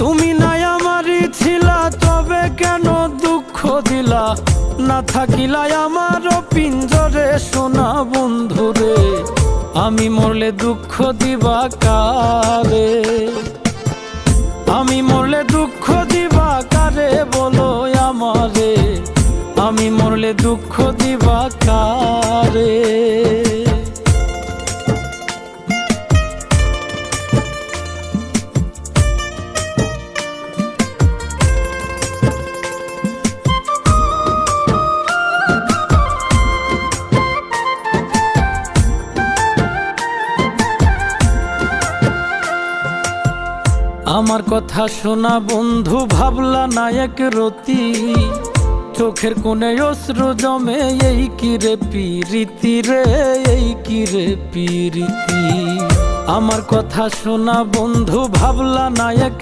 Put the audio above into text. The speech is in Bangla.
তুমি নাই আমারই ছিলা, তবে কেন দুঃখ দিলা? না থাকিলাই আমার পিঞ্জরে সোনা বন্ধুরে, আমি মরলে দুঃখ দিবা কারে? আমি মরলে দুঃখ দিবা কারে বলো আমারে? আমি মরলে দুঃখ দিবা কারে? আমার কথা শোনা বন্ধু, ভাবলা না এক রতি, চোখের কোণে অশ্রু জমে, এই কি রে পিরিতি রে, এই কি রে পিরিতি। আমার কথা শোনা বন্ধু, ভাবলা না এক